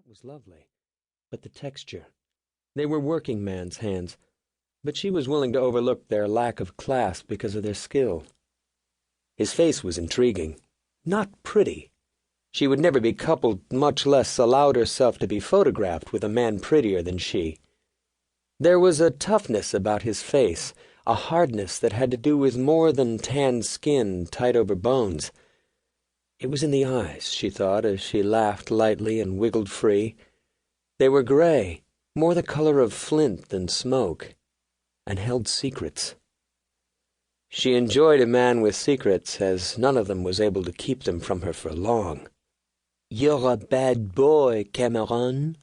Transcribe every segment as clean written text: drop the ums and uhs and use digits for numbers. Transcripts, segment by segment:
That was lovely. But the texture. They were working man's hands, but she was willing to overlook their lack of class because of their skill. His face was intriguing. Not pretty. She would never be coupled, much less allowed herself to be photographed with a man prettier than she. There was a toughness about his face, a hardness that had to do with more than tanned skin tight over bones. It was in the eyes, she thought, as she laughed lightly and wiggled free. They were gray, more the color of flint than smoke, and held secrets. She enjoyed a man with secrets, as none of them was able to keep them from her for long. "You're a bad boy, Cameron."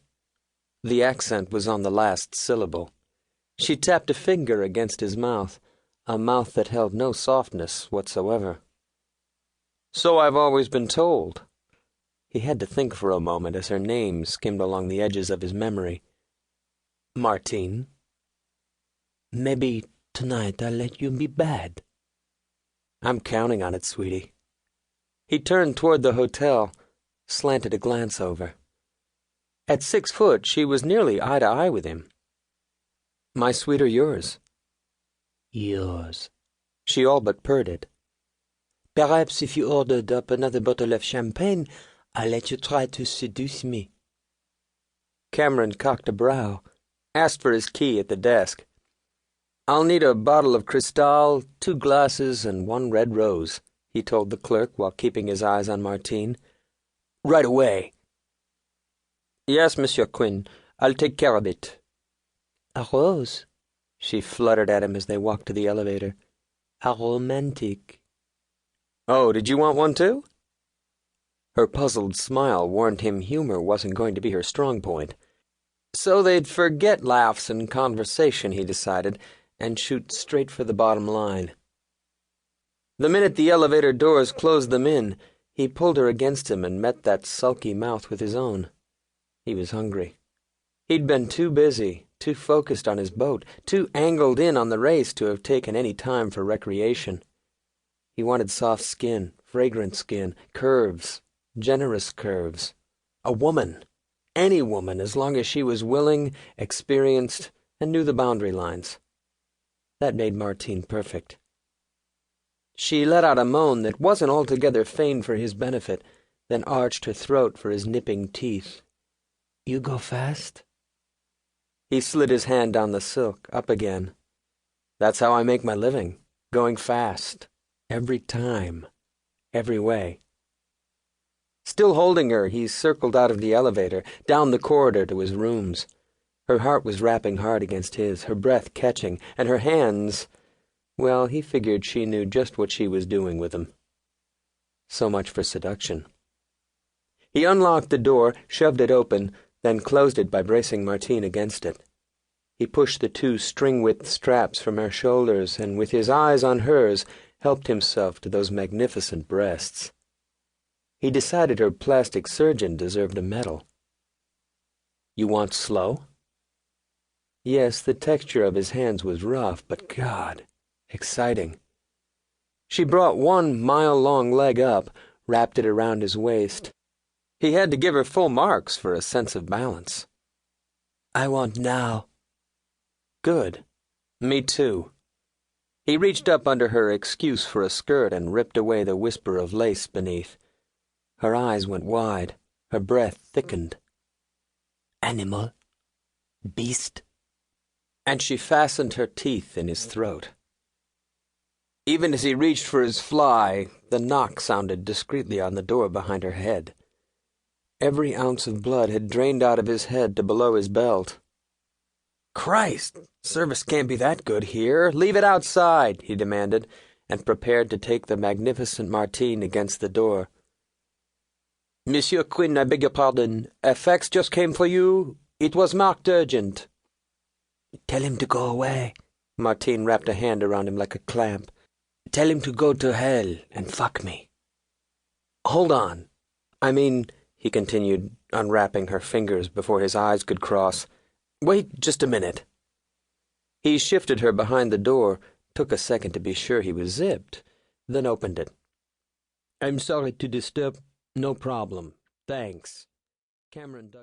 The accent was on the last syllable. She tapped a finger against his mouth, a mouth that held no softness whatsoever. "So I've always been told." He had to think for a moment as her name skimmed along the edges of his memory. "Martine." "Maybe tonight I'll let you be bad." "I'm counting on it, sweetie." He turned toward the hotel, slanted a glance over. At 6 foot, she was nearly eye to eye with him. "My sweet or yours?" "Yours." She all but purred it. "Perhaps if you ordered up another bottle of champagne, I'll let you try to seduce me." Cameron cocked a brow, asked for his key at the desk. "I'll need a bottle of Cristal, 2 glasses, and 1 red rose," he told the clerk while keeping his eyes on Martine. "Right away." "Yes, Monsieur Quinn, I'll take care of it." "A rose?" She fluttered at him as they walked to the elevator. "How romantic." "Oh, did you want one too?" Her puzzled smile warned him humor wasn't going to be her strong point. So they'd forget laughs and conversation, he decided, and shoot straight for the bottom line. The minute the elevator doors closed them in, he pulled her against him and met that sulky mouth with his own. He was hungry. He'd been too busy, too focused on his boat, too angled in on the race to have taken any time for recreation. He wanted soft skin, fragrant skin, curves, generous curves. A woman, any woman, as long as she was willing, experienced, and knew the boundary lines. That made Martine perfect. She let out a moan that wasn't altogether feigned for his benefit, then arched her throat for his nipping teeth. "You go fast?" He slid his hand down the silk, up again. "That's how I make my living, going fast, every time, every way." Still holding her, he circled out of the elevator, down the corridor to his rooms. Her heart was rapping hard against his, her breath catching, and her hands, well, he figured she knew just what she was doing with them. So much for seduction. He unlocked the door, shoved it open, then closed it by bracing Martine against it. He pushed the 2 string-width straps from her shoulders and, with his eyes on hers, helped himself to those magnificent breasts. He decided her plastic surgeon deserved a medal. "You want slow?" Yes, the texture of his hands was rough, but God, exciting. She brought 1 mile-long leg up, wrapped it around his waist. He had to give her full marks for a sense of balance. "I want now." "Good. Me too." He reached up under her excuse for a skirt and ripped away the whisper of lace beneath. Her eyes went wide, her breath thickened. "Animal? Beast?" And she fastened her teeth in his throat. Even as he reached for his fly, the knock sounded discreetly on the door behind her head. Every ounce of blood had drained out of his head to below his belt. "Christ! Service can't be that good here. Leave it outside," he demanded, and prepared to take the magnificent Martine against the door. "Monsieur Quinn, I beg your pardon. A fax just came for you. It was marked urgent." "Tell him to go away." Martine wrapped a hand around him like a clamp. "Tell him to go to hell and fuck me." "Hold on. I mean," he continued, unwrapping her fingers before his eyes could cross. "Wait just a minute." He shifted her behind the door, took a second to be sure he was zipped, then opened it. "I'm sorry to disturb. No problem. Thanks." Cameron dug